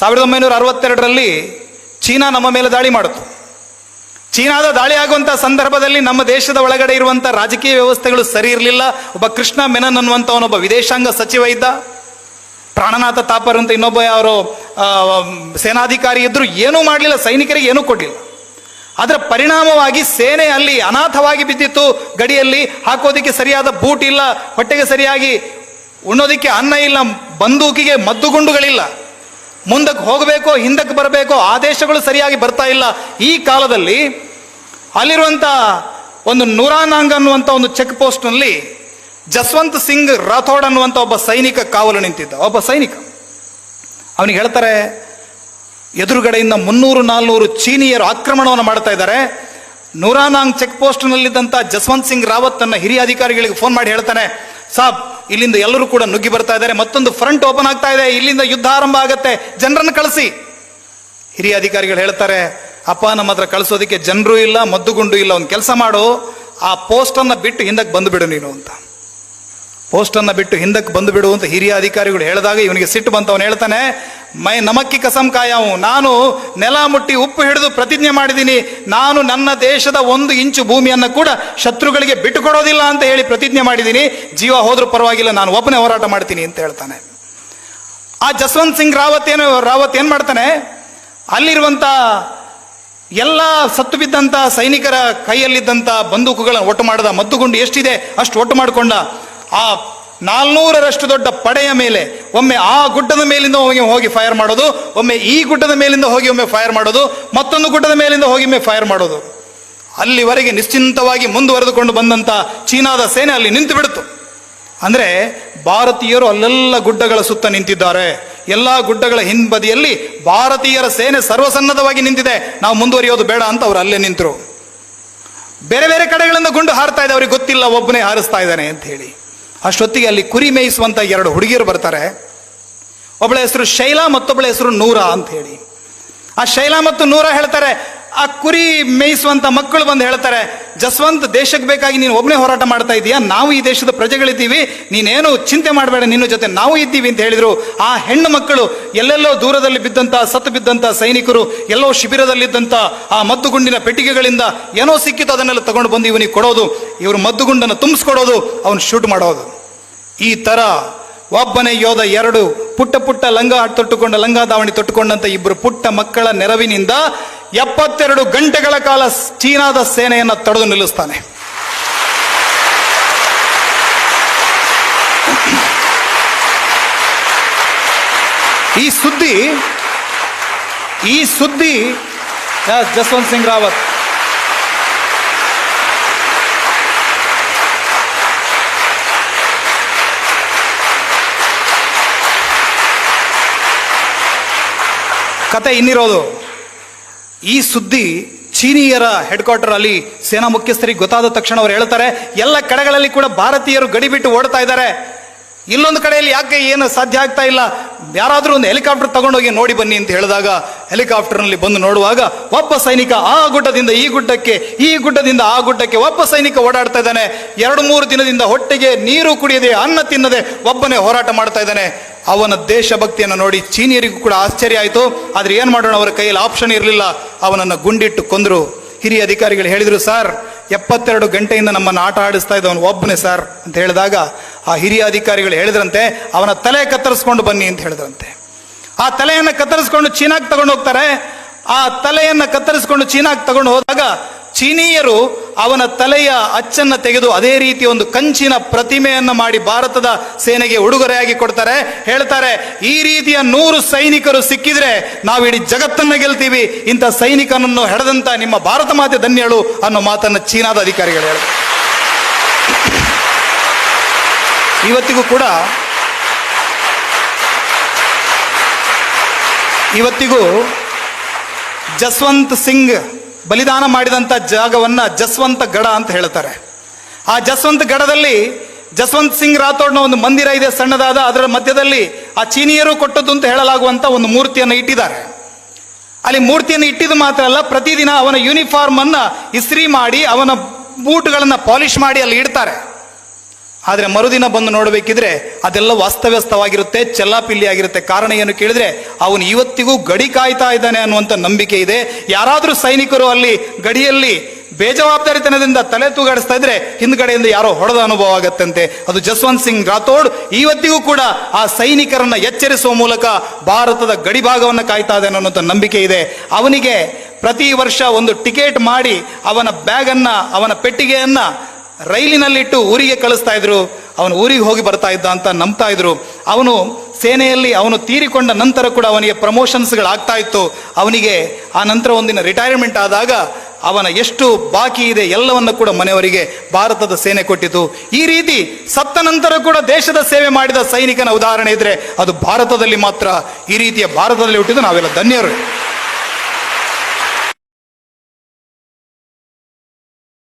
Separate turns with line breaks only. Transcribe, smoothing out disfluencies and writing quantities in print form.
1962ರಲ್ಲಿ China ನಮ್ಮ ಮೇಲೆ ದಾಳಿ ಮಾಡಿತು. ಚೀನಾದ ದಾಳಿ ಆಗುವಂಥ ಸಂದರ್ಭದಲ್ಲಿ ನಮ್ಮ ದೇಶದ ಒಳಗಡೆ ಇರುವಂಥ ರಾಜಕೀಯ ವ್ಯವಸ್ಥೆಗಳು ಸರಿ ಇರಲಿಲ್ಲ. ಒಬ್ಬ ಕೃಷ್ಣ ಮೆನನ್ ಅನ್ನುವಂಥವನೊಬ್ಬ ವಿದೇಶಾಂಗ ಸಚಿವ ಇದ್ದ. ಪ್ರಾಣನಾಥ ತಾಪರ್ ಅಂತ ಇನ್ನೊಬ್ಬ ಅವರು ಸೇನಾಧಿಕಾರಿ ಇದ್ದರು. ಏನೂ ಮಾಡಲಿಲ್ಲ, ಸೈನಿಕರಿಗೆ ಏನೂ ಕೊಡಲಿಲ್ಲ. ಅದರ ಪರಿಣಾಮವಾಗಿ ಸೇನೆ ಅಲ್ಲಿ ಅನಾಥವಾಗಿ ಬಿದ್ದಿತ್ತು. ಗಡಿಯಲ್ಲಿ ಹಾಕೋದಿಕ್ಕೆ ಸರಿಯಾದ ಬೂಟ್ ಇಲ್ಲ, ಹೊಟ್ಟೆಗೆ ಸರಿಯಾಗಿ ಉಣ್ಣೋದಿಕ್ಕೆ ಅನ್ನ ಇಲ್ಲ, ಬಂದೂಕಿಗೆ ಮದ್ದುಗುಂಡುಗಳಿಲ್ಲ. ಮುಂದಕ್ಕೆ ಹೋಗಬೇಕೋ ಹಿಂದಕ್ಕೆ ಬರಬೇಕೋ ಆದೇಶಗಳು ಸರಿಯಾಗಿ ಬರ್ತಾ ಇಲ್ಲ. ಈ ಕಾಲದಲ್ಲಿ ಅಲ್ಲಿರುವಂಥ ಒಂದು ನೂರಾನಾಂಗ್ ಅನ್ನುವಂಥ ಒಂದು ಚೆಕ್ ಪೋಸ್ಟ್ನಲ್ಲಿ ಜಸ್ವಂತ್ ಸಿಂಗ್ ರಾಥೋಡ್ ಅನ್ನುವಂಥ ಒಬ್ಬ ಸೈನಿಕ ಕಾವಲು ನಿಂತಿದ್ದ. ಒಬ್ಬ ಸೈನಿಕ, ಅವನಿಗೆ ಹೇಳ್ತಾರೆ, ಎದುರುಗಡೆಯಿಂದ 300-400 ಚೀನಿಯರು ಆಕ್ರಮಣವನ್ನು ಮಾಡ್ತಾ ಇದ್ದಾರೆ. ನೂರಾನಾಂಗ್ ಚೆಕ್ ಪೋಸ್ಟ್ನಲ್ಲಿದ್ದಂಥ ಜಸ್ವಂತ್ ಸಿಂಗ್ ರಾವತ್ ತನ್ನ ಹಿರಿಯ ಅಧಿಕಾರಿಗಳಿಗೆ ಫೋನ್ ಮಾಡಿ ಹೇಳ್ತಾನೆ, ಸಾಬ್ ಇಲ್ಲಿಂದ ಎಲ್ಲರೂ ಕೂಡ ನುಗ್ಗಿ ಬರ್ತಾ ಇದ್ದಾರೆ, ಮತ್ತೊಂದು ಫ್ರಂಟ್ ಓಪನ್ ಆಗ್ತಾ ಇದೆ, ಇಲ್ಲಿಂದ ಯುದ್ಧ ಆರಂಭ ಆಗತ್ತೆ, ಜನರನ್ನು ಕಳಿಸಿ. ಹಿರಿಯ ಅಧಿಕಾರಿಗಳು ಹೇಳ್ತಾರೆ, ಅಪ್ಪ ನಮ್ಮ ಹತ್ರ ಕಳಿಸೋದಕ್ಕೆ ಜನರು ಇಲ್ಲ, ಮದ್ದುಗುಂಡು ಇಲ್ಲ, ಒಂದು ಕೆಲಸ ಮಾಡು, ಆ ಪೋಸ್ಟನ್ನು ಬಿಟ್ಟು ಹಿಂದಕ್ಕೆ ಬಂದುಬಿಡು ನೀನು ಅಂತ. ಪೋಸ್ಟನ್ನು ಬಿಟ್ಟು ಹಿಂದಕ್ಕೆ ಬಂದು ಬಿಡು ಅಂತ ಹಿರಿಯ ಅಧಿಕಾರಿಗಳು ಹೇಳಿದಾಗ ಇವನಿಗೆ ಸಿಟ್ಟು ಬಂತು. ಅವನು ಹೇಳ್ತಾನೆ, ಮೈ ನಮಕ್ಕಿ ಕಸಂ ಕಾಯವು, ನಾನು ನೆಲ ಮುಟ್ಟಿ ಉಪ್ಪು ಹಿಡಿದು ಪ್ರತಿಜ್ಞೆ ಮಾಡಿದ್ದೀನಿ, ನಾನು ನನ್ನ ದೇಶದ 1 ಇಂಚು ಭೂಮಿಯನ್ನು ಕೂಡ ಶತ್ರುಗಳಿಗೆ ಬಿಟ್ಟು ಕೊಡೋದಿಲ್ಲ ಅಂತ ಹೇಳಿ ಪ್ರತಿಜ್ಞೆ ಮಾಡಿದ್ದೀನಿ. ಜೀವ ಹೋದ್ರೂ ಪರವಾಗಿಲ್ಲ, ನಾನು ಒಬ್ಬನೇ ಹೋರಾಟ ಮಾಡ್ತೀನಿ ಅಂತ ಹೇಳ್ತಾನೆ. ಆ ಜಸ್ವಂತ್ ಸಿಂಗ್ ರಾವತ್ ಏನು ಮಾಡ್ತಾನೆ, ಅಲ್ಲಿರುವಂಥ ಎಲ್ಲ ಸತ್ತು ಬಿದ್ದಂಥ ಸೈನಿಕರ ಕೈಯಲ್ಲಿದ್ದಂಥ ಬಂದೂಕುಗಳನ್ನು ಒಟ್ಟು ಮಾಡಿದ. ಮದ್ದುಗುಂಡು ಎಷ್ಟಿದೆ ಅಷ್ಟು ಒಟ್ಟು ಮಾಡಿಕೊಂಡ. ಆ 400ರಷ್ಟು ದೊಡ್ಡ ಪಡೆಯ ಮೇಲೆ ಒಮ್ಮೆ ಆ ಗುಡ್ಡದ ಮೇಲಿಂದ ಹೋಗಿ ಫೈರ್ ಮಾಡೋದು, ಒಮ್ಮೆ ಈ ಗುಡ್ಡದ ಮೇಲಿಂದ ಹೋಗಿ ಒಮ್ಮೆ ಫೈರ್ ಮಾಡೋದು, ಮತ್ತೊಂದು ಗುಡ್ಡದ ಮೇಲಿಂದ ಹೋಗಿ ಒಮ್ಮೆ ಫೈರ್ ಮಾಡೋದು. ಅಲ್ಲಿವರೆಗೆ ನಿಶ್ಚಿಂತವಾಗಿ ಮುಂದುವರೆದುಕೊಂಡು ಬಂದಂಥ ಚೀನಾದ ಸೇನೆ ಅಲ್ಲಿ ನಿಂತು ಬಿಡ್ತು. ಅಂದರೆ ಭಾರತೀಯರು ಅಲ್ಲೆಲ್ಲ ಗುಡ್ಡಗಳ ಸುತ್ತ ನಿಂತಿದ್ದಾರೆ. ಎಲ್ಲ ಗುಡ್ಡಗಳ ಹಿಂಬದಿಯಲ್ಲಿ ಭಾರತೀಯರ ಸೇನೆ ಸರ್ವಸನ್ನದ್ಧವಾಗಿ ನಿಂತಿದೆ. ನಾವು ಮುಂದುವರಿಯೋದು ಬೇಡ ಅಂತ ಅವರು ಅಲ್ಲೇ ನಿಂತರು. ಬೇರೆ ಬೇರೆ ಕಡೆಗಳಿಂದ ಗುಂಡು ಹಾರ್ತಾ ಇದೆ, ಅವ್ರಿಗೆ ಗೊತ್ತಿಲ್ಲ ಒಬ್ಬನೇ ಹಾರಿಸ್ತಾ ಇದ್ದಾನೆ ಅಂತ ಹೇಳಿ. ಅಷ್ಟೊತ್ತಿಗೆ ಅಲ್ಲಿ ಕುರಿ ಮೇಯಿಸುವಂಥ 2 ಹುಡುಗಿಯರು ಬರ್ತಾರೆ. ಒಬ್ಬಳ ಹೆಸರು ಶೈಲಾ, ಮತ್ತೊಬ್ಬಳ ಹೆಸರು ನೂರಾ ಅಂತ ಹೇಳಿ. ಆ ಶೈಲಾ ಮತ್ತು ನೂರಾ ಹೇಳ್ತಾರೆ, ಆ ಕುರಿ ಮೇಯಿಸುವಂಥ ಮಕ್ಕಳು ಬಂದು ಹೇಳ್ತಾರೆ, ಜಸ್ವಂತ್ ದೇಶಕ್ಕೆ ಬೇಕಾಗಿ ನೀನು ಒಬ್ಬನೇ ಹೋರಾಟ ಮಾಡ್ತಾ ಇದೀಯಾ, ನಾವು ಈ ದೇಶದ ಪ್ರಜೆಗಳಿದ್ದೀವಿ, ನೀನೇನು ಚಿಂತೆ ಮಾಡಬೇಡ, ನಿನ್ನ ಜೊತೆ ನಾವು ಇದ್ದೀವಿ ಅಂತ ಹೇಳಿದ್ರು. ಆ ಹೆಣ್ಣು ಮಕ್ಕಳು ಎಲ್ಲೆಲ್ಲೋ ದೂರದಲ್ಲಿ ಬಿದ್ದಂಥ ಸತ್ತು ಬಿದ್ದಂಥ ಸೈನಿಕರು, ಎಲ್ಲೋ ಶಿಬಿರದಲ್ಲಿದ್ದಂಥ ಆ ಮದ್ದುಗುಂಡಿನ ಪೆಟ್ಟಿಗೆಗಳಿಂದ ಏನೋ ಸಿಕ್ಕಿತ್ತು, ಅದನ್ನೆಲ್ಲ ತಗೊಂಡು ಬಂದು ಇವನಿಗೆ ಕೊಡೋದು, ಇವರು ಮದ್ದುಗುಂಡನ್ನು ತುಂಬಿಸ್ಕೊಡೋದು, ಅವನು ಶೂಟ್ ಮಾಡೋದು. ಈ ಥರ ಒಬ್ಬನೇ ಯೋಧ 2 ಪುಟ್ಟ ಲಂಗ ದಾವಣಿ ತೊಟ್ಟುಕೊಂಡಂತ 2 ಪುಟ್ಟ ಮಕ್ಕಳ ನೆರವಿನಿಂದ 72 ಗಂಟೆಗಳ ಕಾಲ ಚೀನಾದ ಸೇನೆಯನ್ನು ತಡೆದು ನಿಲ್ಲಿಸ್ತಾನೆ. ಈ ಸುದ್ದಿ ಜಸ್ವಂತ್ ಸಿಂಗ್ ರಾವತ್ ಕತೆ ಇನ್ನಿರೋದು. ಈ ಸುದ್ದಿ ಚೀನಿಯರ ಹೆಡ್ ಕ್ವಾರ್ಟರ್ ಅಲ್ಲಿ ಸೇನಾ ಮುಖ್ಯಸ್ಥರಿಗೆ ಗೊತ್ತಾದ ತಕ್ಷಣ ಅವರು ಹೇಳ್ತಾರೆ, ಎಲ್ಲ ಕಡೆಗಳಲ್ಲಿ ಕೂಡ ಭಾರತೀಯರು ಗಡಿ ಬಿಟ್ಟು ಓಡ್ತಾ ಇದ್ದಾರೆ, ಇಲ್ಲೊಂದು ಕಡೆಯಲ್ಲಿ ಯಾಕೆ ಏನು ಸಾಧ್ಯ ಆಗ್ತಾ ಇಲ್ಲ, ಯಾರಾದರೂ ಒಂದು ಹೆಲಿಕಾಪ್ಟರ್ ತಗೊಂಡೋಗಿ ನೋಡಿ ಬನ್ನಿ ಅಂತ ಹೇಳಿದಾಗ ಹೆಲಿಕಾಪ್ಟರ್ನಲ್ಲಿ ಬಂದು ನೋಡುವಾಗ ಒಬ್ಬ ಸೈನಿಕ ಆ ಗುಡ್ಡದಿಂದ ಈ ಗುಡ್ಡಕ್ಕೆ, ಈ ಗುಡ್ಡದಿಂದ ಆ ಗುಡ್ಡಕ್ಕೆ ಒಬ್ಬ ಸೈನಿಕ ಓಡಾಡ್ತಾ ಇದ್ದಾನೆ. 2-3 ದಿನದಿಂದ ಹೊಟ್ಟೆಗೆ ನೀರು ಕುಡಿಯದೆ, ಅನ್ನ ತಿನ್ನದೆ ಒಬ್ಬನೇ ಹೋರಾಟ ಮಾಡ್ತಾ ಇದ್ದಾನೆ. ಅವನ ದೇಶಭಕ್ತಿಯನ್ನು ನೋಡಿ ಚೀನಿಯರಿಗೂ ಕೂಡ ಆಶ್ಚರ್ಯ ಆಯಿತು. ಆದರೆ ಏನು ಮಾಡೋಣ, ಅವರ ಕೈಯಲ್ಲಿ ಆಪ್ಷನ್ ಇರಲಿಲ್ಲ, ಅವನನ್ನು ಗುಂಡಿಟ್ಟು ಕೊಂದರು. ಹಿರಿಯ ಅಧಿಕಾರಿಗಳು ಹೇಳಿದರು, ಸರ್ 72 ಗಂಟೆಯಿಂದ ನಮ್ಮನ್ನು ಆಟ ಆಡಿಸ್ತಾ ಇದ್ದವನು ಒಬ್ಬನೇ ಸರ್ ಅಂತ ಹೇಳಿದಾಗ ಆ ಹಿರಿಯ ಅಧಿಕಾರಿಗಳು ಹೇಳಿದ್ರಂತೆ, ಅವನ ತಲೆ ಕತ್ತರಿಸ್ಕೊಂಡು ಬನ್ನಿ ಅಂತ ಹೇಳಿದ್ರಂತೆ. ಆ ತಲೆಯನ್ನು ಕತ್ತರಿಸ್ಕೊಂಡು ಚೀನಾಕ್ಕೆ ತಗೊಂಡು ಹೋಗ್ತಾರೆ. ಆ ತಲೆಯನ್ನು ಕತ್ತರಿಸ್ಕೊಂಡು ಚೀನಾಕ್ಕೆ ತಗೊಂಡು ಹೋದಾಗ ಚೀನೀಯರು ಅವನ ತಲೆಯ ಅಚ್ಚನ್ನು ತೆಗೆದು ಅದೇ ರೀತಿ ಒಂದು ಕಂಚಿನ ಪ್ರತಿಮೆಯನ್ನು ಮಾಡಿ ಭಾರತದ ಸೇನೆಗೆ ಉಡುಗೊರೆಯಾಗಿ ಕೊಡ್ತಾರೆ. ಹೇಳ್ತಾರೆ, ಈ ರೀತಿಯ 100 ಸೈನಿಕರು ಸಿಕ್ಕಿದ್ರೆ ನಾವು ಇಡೀ ಜಗತ್ತನ್ನು ಗೆಲ್ತೀವಿ, ಇಂಥ ಸೈನಿಕನನ್ನು ಹೆಡೆದಂತ ನಿಮ್ಮ ಭಾರತ ಮಾತೆ ಧನ್ಯಳು ಅನ್ನೋ ಮಾತನ್ನು ಚೀನಾದ ಅಧಿಕಾರಿಗಳು ಹೇಳಿದರು. ಇವತ್ತಿಗೂ ಜಸ್ವಂತ್ ಸಿಂಗ್ ಬಲಿದಾನ ಮಾಡಿದಂಥ ಜಾಗವನ್ನು ಜಸ್ವಂತ ಗಡ ಅಂತ ಹೇಳ್ತಾರೆ. ಆ ಜಸ್ವಂತ ಗಡದಲ್ಲಿ ಜಸ್ವಂತ್ ಸಿಂಗ್ ರಾಥೋಡ್ನ ಒಂದು ಮಂದಿರ ಇದೆ, ಸಣ್ಣದಾದ. ಅದರ ಮಧ್ಯದಲ್ಲಿ ಆ ಚೀನಿಯರು ಕೊಟ್ಟದ್ದು ಅಂತ ಹೇಳಲಾಗುವಂಥ ಒಂದು ಮೂರ್ತಿಯನ್ನು ಇಟ್ಟಿದ್ದಾರೆ. ಅಲ್ಲಿ ಮೂರ್ತಿಯನ್ನು ಇಟ್ಟಿದ್ದು ಮಾತ್ರ ಅಲ್ಲ, ಪ್ರತಿದಿನ ಅವನ ಯೂನಿಫಾರ್ಮ್ ಅನ್ನ ಇಸ್ತ್ರಿ ಮಾಡಿ, ಅವನ ಬೂಟ್ಗಳನ್ನು ಪಾಲಿಶ್ ಮಾಡಿ ಅಲ್ಲಿ ಇಡ್ತಾರೆ. ಆದರೆ ಮರುದಿನ ಬಂದು ನೋಡಬೇಕಿದ್ರೆ ಅದೆಲ್ಲ ವಾಸ್ತವ್ಯಸ್ತವಾಗಿರುತ್ತೆ, ಚೆಲ್ಲಾಪಿಲ್ಲಿ ಆಗಿರುತ್ತೆ. ಕಾರಣ ಏನು ಕೇಳಿದ್ರೆ ಅವನು ಇವತ್ತಿಗೂ ಗಡಿ ಕಾಯ್ತಾ ಇದ್ದಾನೆ ಅನ್ನುವಂಥ ನಂಬಿಕೆ ಇದೆ. ಯಾರಾದರೂ ಸೈನಿಕರು ಅಲ್ಲಿ ಗಡಿಯಲ್ಲಿ ಬೇಜವಾಬ್ದಾರಿತನದಿಂದ ತಲೆ ತೂಗಾಡಿಸ್ತಾ ಇದ್ರೆ ಹಿಂದ್ಗಡೆಯಿಂದ ಯಾರೋ ಹೊಡೆದ ಅನುಭವ ಆಗತ್ತಂತೆ. ಅದು ಜಸ್ವಂತ್ ಸಿಂಗ್ ರಾಥೋಡ್ ಇವತ್ತಿಗೂ ಕೂಡ ಆ ಸೈನಿಕರನ್ನ ಎಚ್ಚರಿಸುವ ಮೂಲಕ ಭಾರತದ ಗಡಿ ಭಾಗವನ್ನು ಕಾಯ್ತಾ ಇದ್ದಾನೆ ಅನ್ನೋಂಥ ನಂಬಿಕೆ ಇದೆ. ಅವನಿಗೆ ಪ್ರತಿ ವರ್ಷ ಒಂದು ಟಿಕೆಟ್ ಮಾಡಿ ಅವನ ಬ್ಯಾಗನ್ನ, ಅವನ ಪೆಟ್ಟಿಗೆಯನ್ನ ರೈಲಿನಲ್ಲಿಟ್ಟು ಊರಿಗೆ ಕಳಿಸ್ತಾ ಇದ್ರು. ಅವನು ಊರಿಗೆ ಹೋಗಿ ಬರ್ತಾ ಇದ್ದ ಅಂತ ನಂಬ್ತಾ ಇದ್ರು. ಅವನು ಸೇನೆಯಲ್ಲಿ ಅವನು ತೀರಿಕೊಂಡ ನಂತರ ಕೂಡ ಅವನಿಗೆ ಪ್ರಮೋಷನ್ಸ್ಗಳಾಗ್ತಾ ಇತ್ತು. ಅವನಿಗೆ ಆ ನಂತರ ಒಂದಿನ ರಿಟೈರ್ಮೆಂಟ್ ಆದಾಗ ಅವನ ಎಷ್ಟು ಬಾಕಿ ಇದೆ ಎಲ್ಲವನ್ನ ಕೂಡ ಮನೆಯವರಿಗೆ ಭಾರತದ ಸೇನೆ ಕೊಟ್ಟಿತು. ಈ ರೀತಿ ಸತ್ತ ನಂತರ ಕೂಡ ದೇಶದ ಸೇವೆ ಮಾಡಿದ ಸೈನಿಕನ ಉದಾಹರಣೆ ಇದ್ರೆ ಅದು ಭಾರತದಲ್ಲಿ ಮಾತ್ರ. ಈ ರೀತಿಯ ಭಾರತದಲ್ಲಿ ಹುಟ್ಟಿದ್ದು ನಾವೆಲ್ಲ ಧನ್ಯರು.